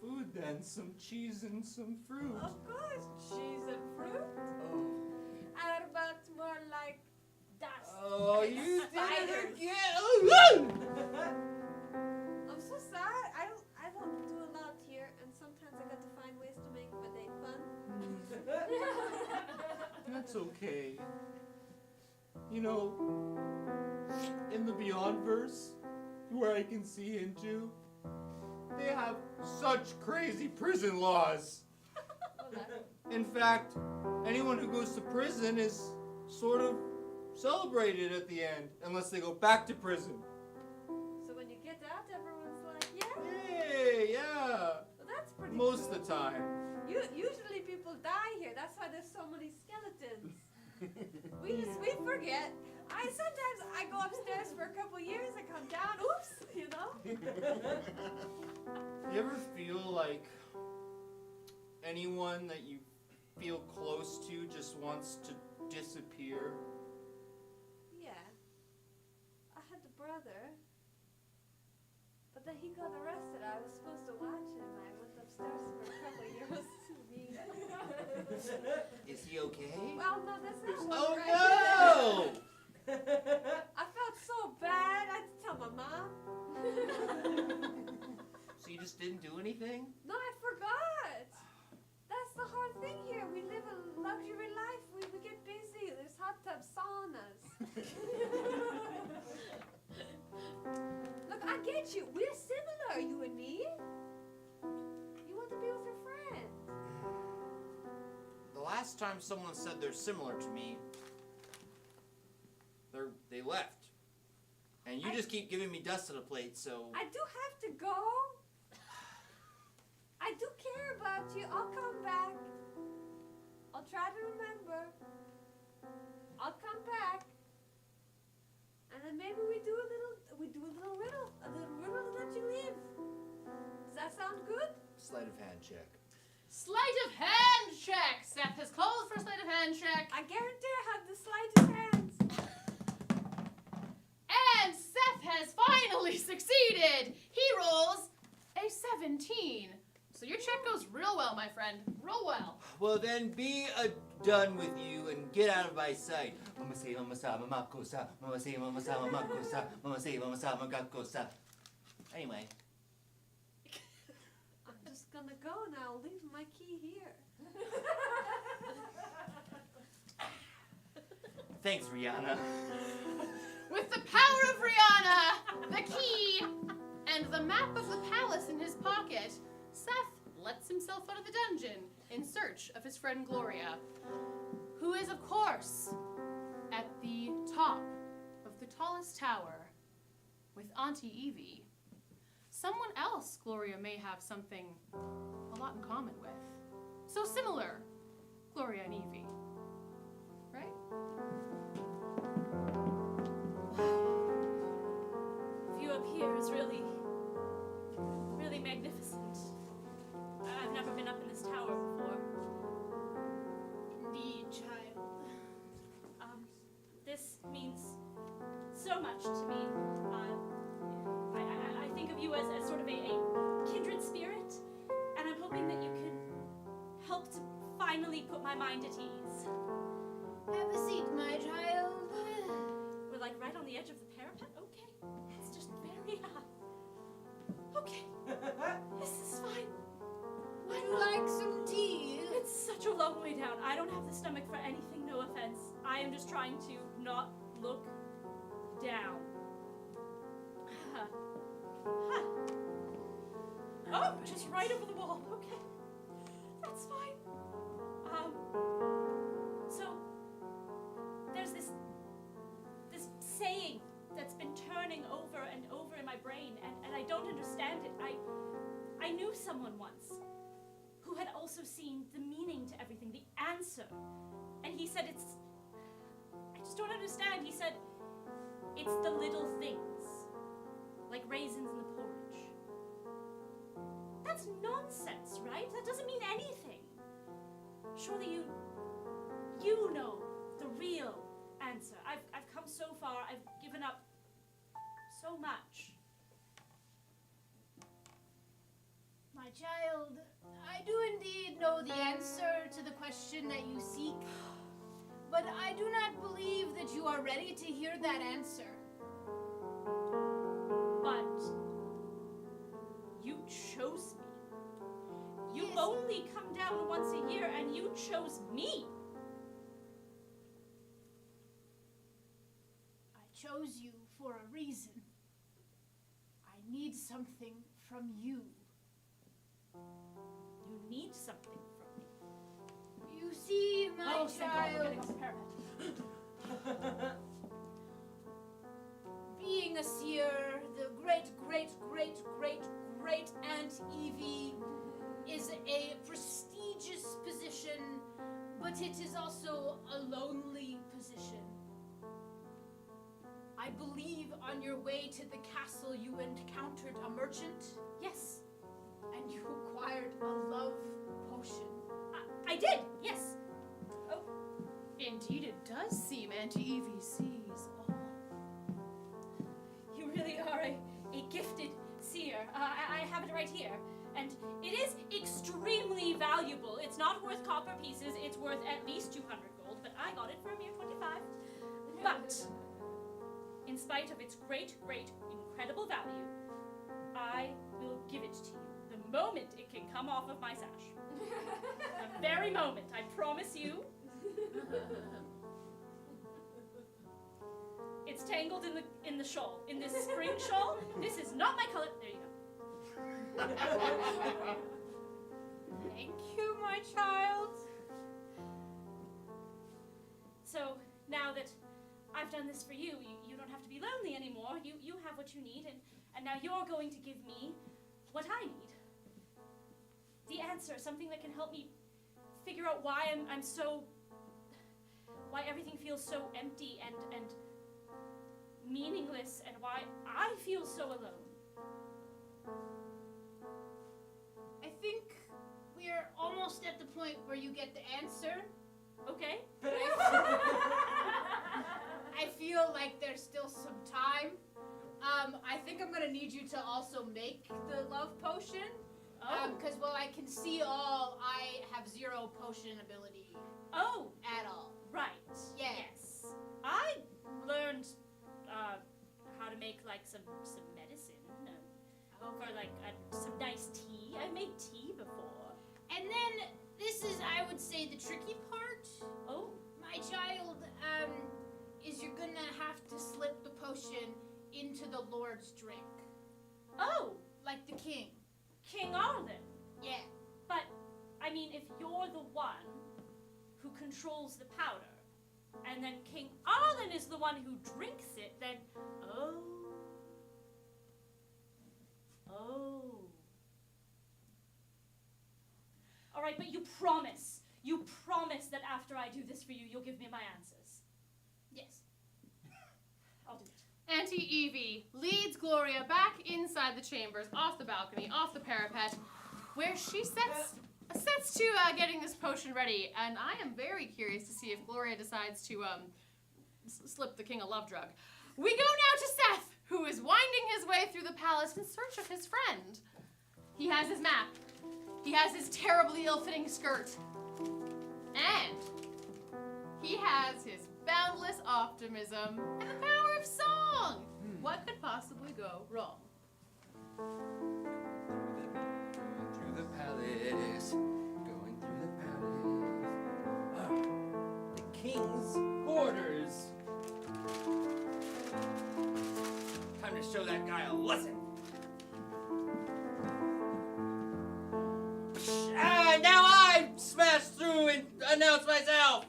food then, some cheese and some fruit. Of course, cheese and fruit. Oh, And about more like dust. oh and you did spiders. it again! I'm so sorry. I don't do a lot here, and sometimes I got to find ways to make my day fun. That's okay. You know, in the Beyond verse, where I can see into, they have such crazy prison laws. In fact, anyone who goes to prison is sort of celebrated at the end, unless they go back to prison. So when you get out, everyone's like, yeah. Yay, yeah. Well, that's pretty Most cool. of the time. Usually people die here. That's why there's so many skeletons. we forget. Sometimes I go upstairs for a couple years. I come down. Oops, you know. You ever feel like anyone that you feel close to just wants to disappear? Yeah. I had a brother, but then he got arrested. I was supposed to watch him. I went upstairs for a couple years. Is he okay? Well, no, that's not what Oh right. no! I felt so bad. I had to tell my mom. So you just didn't do anything? No, I forgot. That's the hard thing here. We live a luxury life. We get busy. There's hot tub saunas. Look, I get you. We're similar, you and me. You want to be with your friend. The last time someone said they're similar to me, they left. And you just keep giving me dust on a plate, so... I do have to go. I do care about you. I'll come back. I'll try to remember. I'll come back. And then maybe we do a little riddle. A little riddle to let you live. Does that sound good? Sleight of hand check. Sleight of hand check. Seth has called for sleight of hand check. I guarantee I have the slightest hands. And Seth has finally succeeded. He rolls a 17. So your check goes real well, my friend. Real well. Well then, be done with you and get out of my sight. Anyway. I'm just gonna go now. I'll leave my key here. Thanks, Rihanna. With the power of Rihanna, the key, and the map of the palace in his pocket, Seth lets himself out of the dungeon in search of his friend Gloria, who is, of course, at the top of the tallest tower with Auntie Evie. Someone else Gloria may have something a lot in common with. So similar, Gloria and Evie. Right? View up here is really, really magnificent. I've never been up in this tower before. Indeed, child. This means so much to me. I think of you as sort of a kindred spirit, and I'm hoping that you can help to finally put my mind at ease. Have a seat, my child. We're like right on the edge of the parapet? Okay. It's just very high. Okay. This is fine. Would you like some tea? It's such a long way down. I don't have the stomach for anything, no offense. I am just trying to not look down. Oh, just right over the wall. Okay. That's fine. So there's this saying that's been turning over and over in my brain, and I don't understand it. I knew someone once who had also seen the meaning to everything, the answer. And he said I just don't understand. He said, it's the little things, like raisins in the porridge. That's nonsense, right? That doesn't mean anything. Surely you know the real answer. I've come so far. I've given up so much. My child, I do indeed know the answer to the question that you seek, but I do not believe that you are ready to hear that answer. But you chose me. You Yes. only come down once a year, and you chose me. I chose you for a reason. I need something from you. You need something from me. You see, my Oh, thank God, we're child, getting off the parapet. being a seer, the great Aunt Evie is a prestigious position, but it is also a lonely position. I believe on your way to the castle you encountered a merchant, Yes, and you acquired a love potion. I did. Yes. Indeed, it does seem Auntie Evie sees all. You really are a gifted seer. I have it right here. And it is extremely valuable. It's not worth copper pieces. It's worth at least 200 gold, but I got it for a mere 25. But, in spite of its great, incredible value, I will give it to you the moment it can come off of my sash. The very moment, I promise you. It's tangled in the shawl, in this spring shawl. This is not my color. There you go. Thank you, my child. So now that I've done this for you, you don't have to be lonely anymore. You have what you need, and now you're going to give me what I need. The answer, something that can help me figure out why I'm so, why everything feels so empty and meaningless, and why I feel so alone. I think we're almost at the point where you get the answer. Okay? I feel like there's still some time. I think I'm gonna need you to also make the love potion. Because while I can see all, I have 0 potion ability Oh, at all. right. Yeah. Yes. I learned how to make like some medicine for like some nice tea. I made tea before. And then this is, I would say, the tricky part. Oh, My child, is you're gonna have to slip the potion into the Lord's drink. oh, Like the king. King Arlen. Yeah. But I mean, if you're the one who controls the powder, and then King Arlen is the one who drinks it, then oh. All right, but you promise that after I do this for you, you'll give me my answers. Yes. I'll do it. Auntie Evie leads Gloria back inside the chambers, off the balcony, off the parapet, where she sets to getting this potion ready. And I am very curious to see if Gloria decides to slip the king a love drug. We go now to Seth, who is winding his way through the palace in search of his friend. He has his map. He has his terribly ill-fitting skirt. And he has his boundless optimism and the power of song. What could possibly go wrong? Going through the palace. The king's quarters. Time to show that guy a lesson. Now I smash through and announce myself.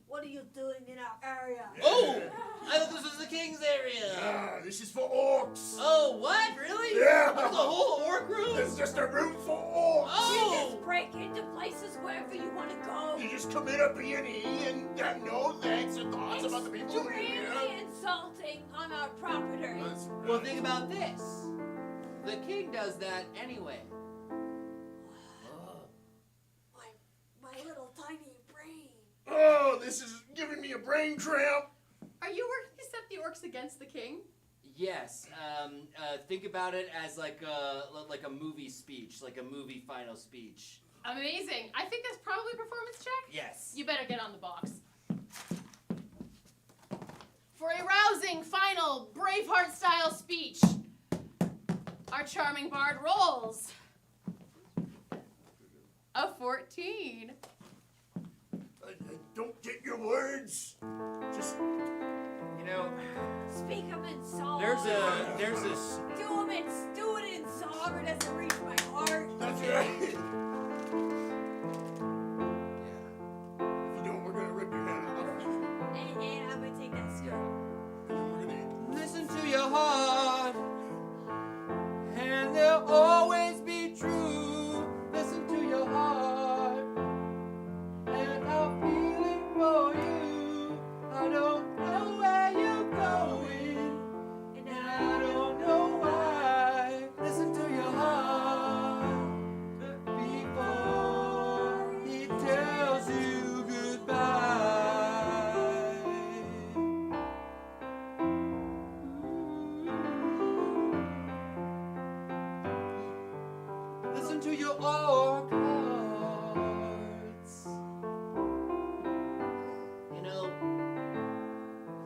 What are you doing in our area? Oh! I thought this was the king's area. Ah, this is for orcs. Oh, what? Really? Yeah. There's a whole orc room? It's just a room for orcs. You Oh! just break into places wherever you want to go. You just commit a B&E and have no thanks or thoughts about the people who live here. Extremely insulting on our property. That's right. Well, think about this. The king does that anyway. this is giving me a brain cramp. Are you working to set the orcs against the king? Yes. Think about it as like a movie speech, like a movie final speech. Amazing. I think that's probably a performance check. Yes. You better get on the box. For a rousing, final, Braveheart-style speech, our charming bard rolls a 14. I don't get your words. Just, You know, Speak them in song. there's this. Do it in song, or it doesn't reach my heart. that's right. If you don't, we're gonna rip your head off. And I'm gonna take that skirt. And then we're gonna Listen to your heart, and they'll always be true. Listen to your heart, and I'm feeling for you. I don't know where you're going, and I don't know why. Listen to your heart before he tells you goodbye. Listen to your orc hearts. You know,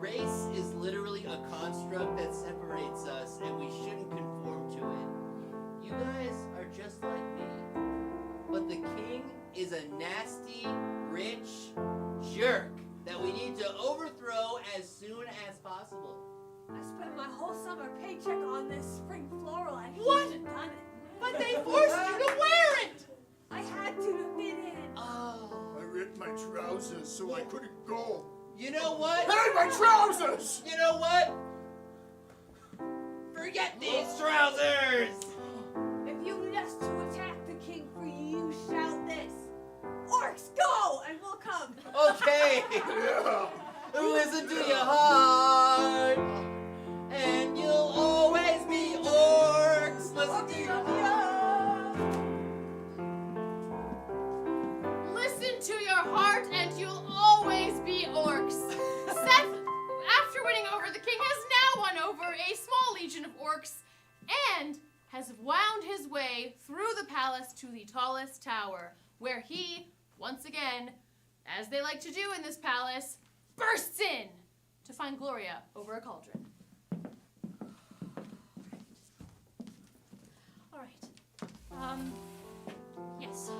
race is literally a construct that separates us, and we shouldn't conform to it. You guys are just like me, but the king is a nasty, rich jerk that we need to overthrow as soon as possible. I spent my whole summer paycheck on this spring floral. I What? should have done it. But they forced you to wear it! I had to fit in. Oh, I ripped my trousers so I couldn't go. you know what? Hey, my trousers! You know what? Forget these trousers! If you need us to attack the king for you, shout this. Orcs, go! And we'll come. Okay. Yeah. Listen to your heart, and you'll always be orcs. Listen to your heart. Listen to your heart and you'll always be orcs. Seth, after winning over the king, has now won over a small legion of orcs and has wound his way through the palace to the tallest tower, where he, once again, as they like to do in this palace, bursts in to find Gloria over a cauldron. All right. Yes.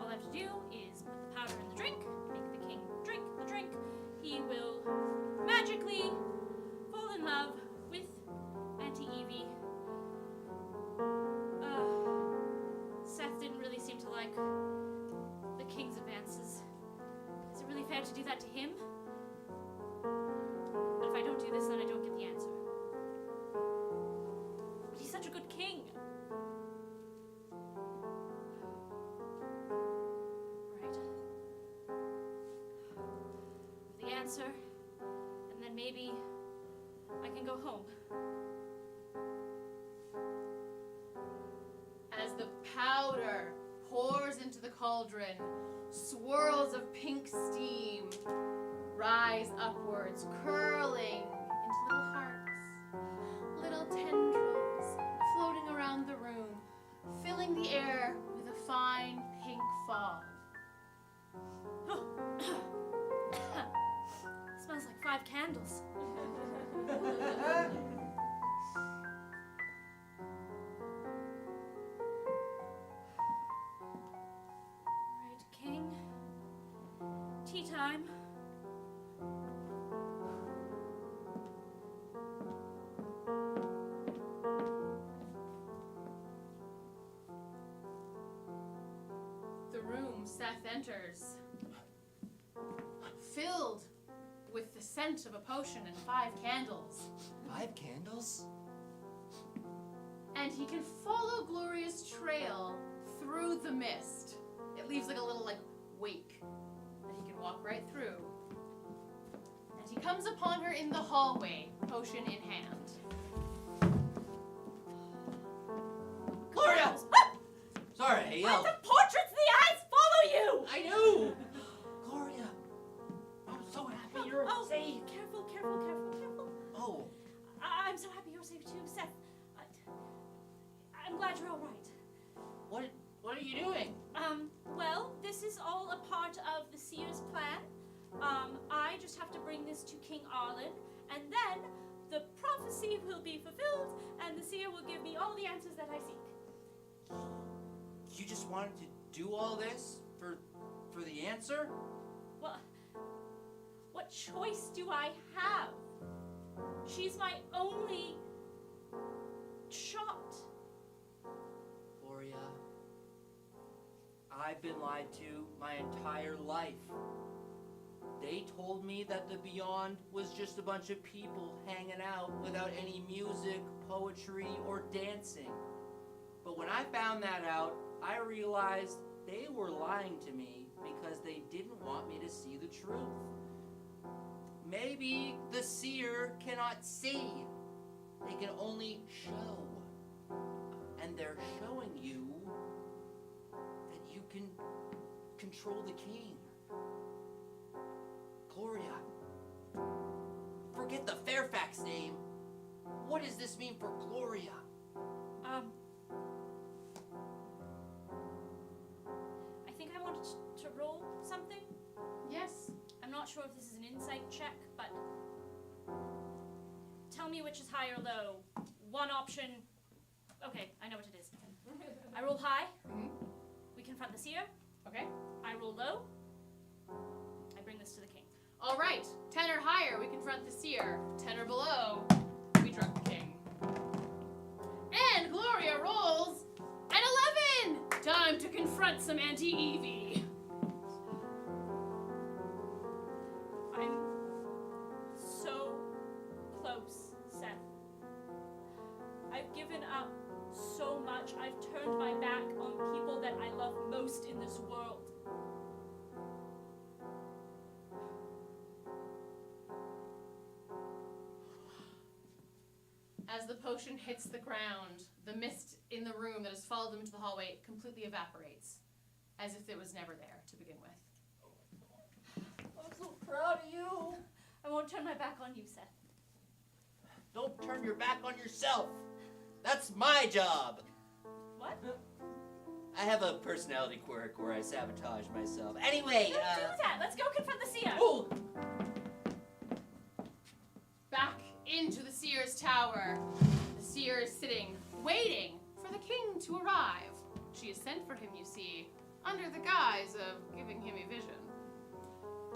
All I have to do is put the powder in the drink, make the king drink the drink. He will magically fall in love with Auntie Evie. Seth didn't really seem to like the king's advances. Is it really fair to do that to him? But if I don't do this, then I don't get the answer. But he's such a good king. Right. The answer, and then maybe I can go home. As the powder pours into the cauldron, swirls of pink steam rise upwards, curling into little hearts, little tendrils floating around the room, filling the air with a fine pink fog. Smells like 5 candles. Right, king. Tea time. The room Seth enters, filled with the scent of a potion and 5 candles. 5 candles? And he can follow Gloria's trail through the mist. It leaves like a little wake that he can walk right through. And he comes upon her in the hallway, potion in hand. Gloria! Sorry, I Let yelled. the portraits in the eyes follow you! I knew! Gloria, glad you're all right. What are you doing? Well, this is all a part of the seer's plan. I just have to bring this to King Arlen, and then the prophecy will be fulfilled, and the seer will give me all the answers that I seek. You just wanted to do all this for the answer? Well, what choice do I have? She's my only shot. Gloria, I've been lied to my entire life. They told me that the Beyond was just a bunch of people hanging out without any music, poetry, or dancing. But when I found that out, I realized they were lying to me because they didn't want me to see the truth. Maybe the seer cannot see. They can only show. And they're showing you that you can control the king. Gloria, forget the Fairfax name. What does this mean for Gloria? I think I wanted to roll something. Yes. I'm not sure if this is an insight check, but tell me which is high or low. One option. Okay, I know what it is. I roll high. Mhm. We confront the seer. Okay. I roll low. I bring this to the king. All right. 10 or higher, we confront the seer. 10 or below, we drug the king. And Gloria rolls an 11. Time to confront some anti-Evie. I'm so close, Seth. I've given up so much. I've turned my back on people that I love most in this world. As the potion hits the ground, the mist in the room that has followed them into the hallway completely evaporates, as if it was never there to begin with. I'm so proud of you. I won't turn my back on you, Seth. Don't turn your back on yourself. That's my job. What? I have a personality quirk where I sabotage myself. Anyway, Don't do that. Let's go confront the seer. Oh! Back into the seer's tower. The seer is sitting, waiting for the king to arrive. She has sent for him, you see, under the guise of giving him a vision.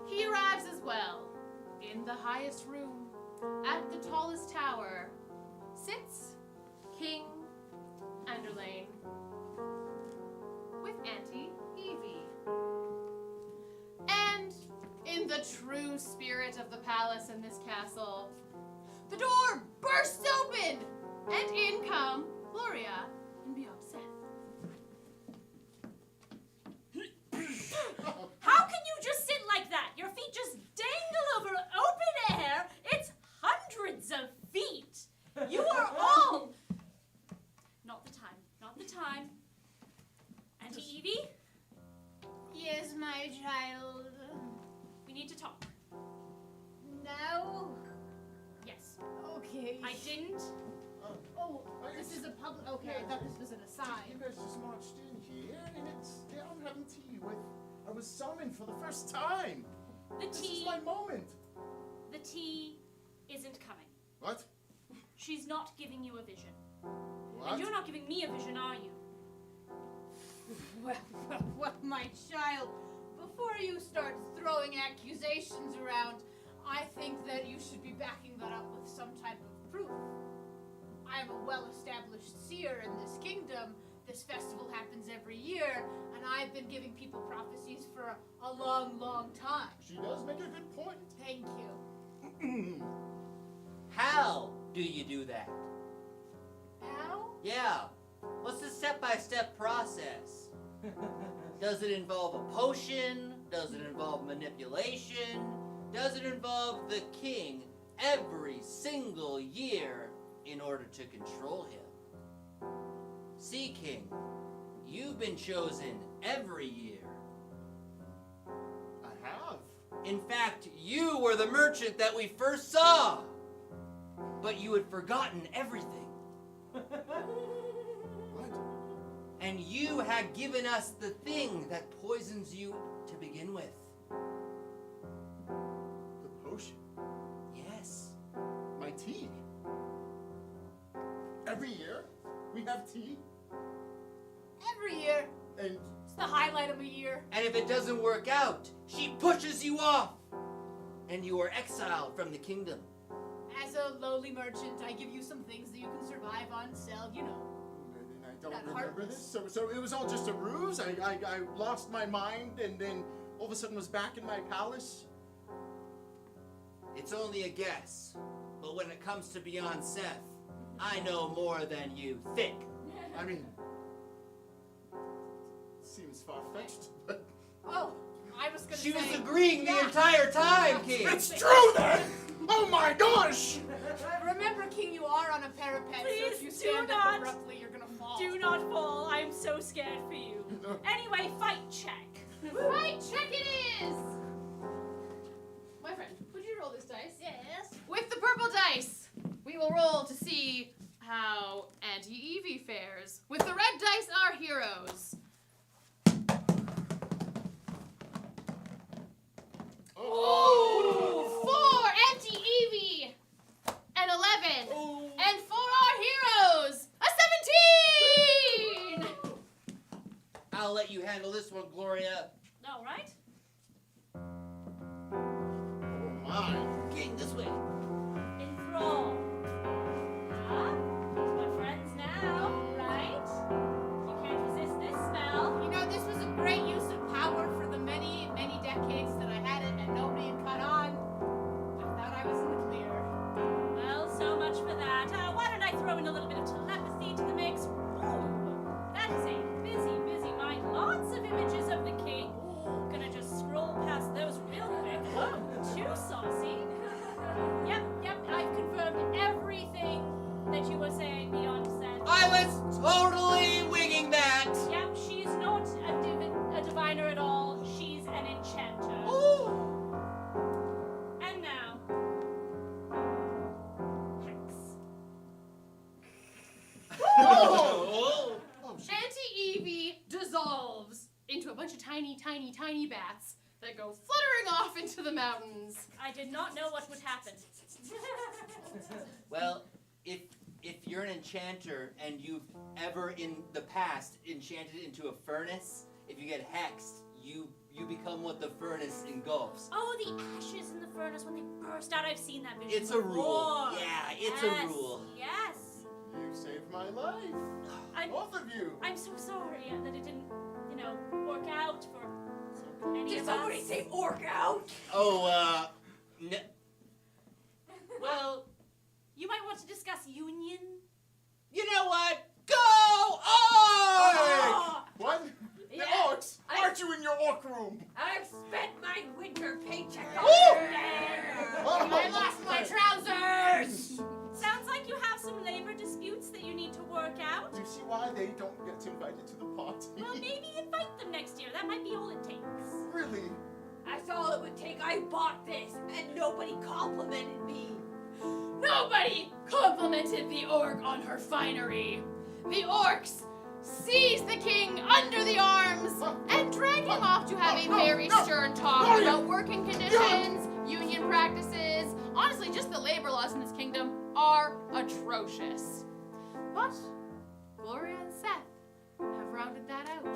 He arrives as well. In the highest room, at the tallest tower, sits King Anderlane with Auntie Evie. And in the true spirit of the palace and this castle, the door bursts open, and in come Gloria and Beyond Seth. How can you just sit like that? Your feet just dangle over open air. It's hundreds of feet. You are all... Not the time. Not the time. Auntie Evie, Yes, my child. we need to talk. Now? Yes. Okay. I didn't... Oh, this is a public. Okay, I thought this was an You aside. guys just marched in here, and I'm having tea with. I was summoned for the first time. The This tea... is my moment. The tea isn't coming. What? She's not giving you a vision. What? And you're not giving me a vision, are you? Well, my child, before you start throwing accusations around, I think that you should be backing that up with some type of proof. I am a well-established seer in this kingdom. This festival happens every year, and I've been giving people prophecies for a long, long time. She does make a good point. Thank you. How do you do that? How? Yeah. What's the step-by-step process? Does it involve a potion? Does it involve manipulation? Does it involve the king every single year in order to control him? See, King, you've been chosen every year. I have. In fact, you were the merchant that we first saw. But you had forgotten everything. What? And you had given us the thing that poisons you to begin with. The potion. Yes. My tea. Every year we have tea. Every year. And It's the highlight of the year. And if it doesn't work out, she pushes you off. And you are exiled from the kingdom. As a lowly merchant, I give you some things that you can survive on, sell, you know. I don't That remember heartless. this. So it was all just a ruse. I lost my mind and then all of a sudden was back in my palace. It's only a guess. But when it comes to Beyond Seth, I know more than you think. I mean, seems far-fetched, but Oh, I was gonna She say. was agreeing the Yeah. entire time, King. it's true then. Oh my gosh! Remember, King, you are on a parapet, so if Please you do stand not. up abruptly, you're gonna fall. Do not fall. I'm so scared for you. Anyway, fight check. Right, check it is! My friend, would you roll this dice? Yes. With the purple dice, we will roll to see how Auntie Evie fares. With the red dice, our heroes. Oh! 4, Auntie Evie! An 11. And for our heroes, a 17! I'll let you handle this one, Gloria. All right. Oh my! King, this way. Enthrall. Huh? We're friends now, right? You can't resist this spell. You know, this was a great use of power for the many, many decades that I had it and nobody had caught on. I thought I was in the clear. Well, so much for that. Why don't I throw in a little bit of telepathy to the mix? Ooh, that is a busy, busy mind. Lots of images of the king. Gonna just scroll past those real quick. Oh, too saucy. Yep, I've confirmed everything that you were saying beyond said. I was totally winging that. Yep, she's not a diviner at all. She's an enchanter. Ooh. And now, Hex. Oh. Auntie Evie dissolves into a bunch of tiny, tiny, tiny bats that go fluttering off into the mountains. I did not know what would happen. Well, if you're an enchanter and you've ever in the past enchanted into a furnace, if you get hexed, you become what the furnace engulfs. Oh, the ashes in the furnace when they burst out. I've seen that vision It's a rule. before. Yeah, it's Yes, a rule. Yes. You saved my life. I'm, Both of you. I'm so sorry that it didn't, work out for any of us. orc out? Oh, well, You might want to discuss union. you know what? Go on! Hey! What? The Yeah, orcs? Aren't you in your orc room? I've spent my winter paycheck on Woo! there. Oh, I lost my trousers! Sounds like you have some labor disputes that you need to work out. Do you see why they don't get invited to the party? Well, maybe invite them next year. That might be all it takes. Really? That's all it would take. I bought this, and nobody complimented me. Nobody complimented the orc on her finery. The orcs seized the king under the arms and dragged him off to have a very stern talk about working conditions, union practices. Honestly, just the labor laws in this kingdom are atrocious. But Gloria and Seth have rounded that out.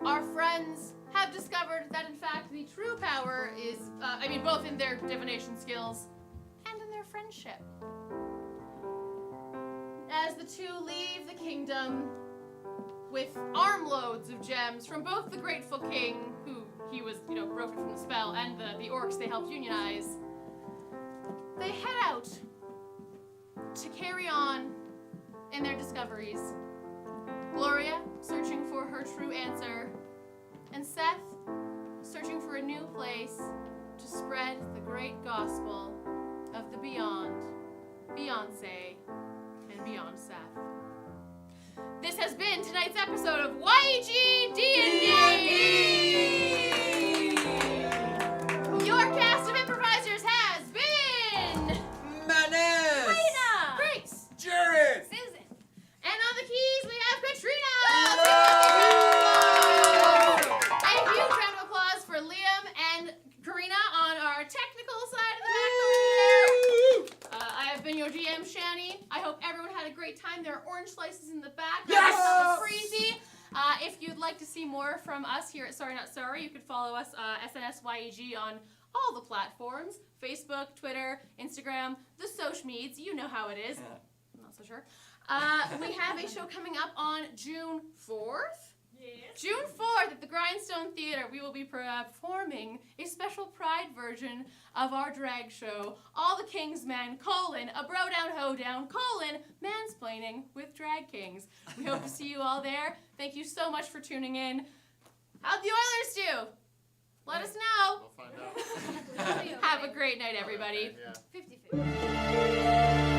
Our friends have discovered that, in fact, the true power is, both in their divination skills and in their friendship. As the two leave the kingdom with armloads of gems from both the grateful king, who he was, broken from the spell, and the orcs they helped unionize, they head out to carry on in their discoveries. Gloria searching for her true answer, and Seth searching for a new place to spread the great gospel of the beyond, Beyonce, and beyond Seth. This has been tonight's episode of yegDND! Your cast of improvisers has been Manes! Katrina! Grace, Jared! Susan, and on the keys we have Katrina! If you'd like to see more from us here at Sorry Not Sorry, you could follow us, SNSYEG, on all the platforms. Facebook, Twitter, Instagram, the social meds. You know how it is. I'm not so sure. We have a show coming up on June 4th. Yes. June 4th at the Grindstone Theater, we will be performing a special Pride version of our drag show, All the King's Men, a bro down, ho down, mansplaining with drag kings. We hope to see you all there. Thank you so much for tuning in. How'd the Oilers do? Let us know. We'll find out. Have a great night, everybody. Yeah. 50-50.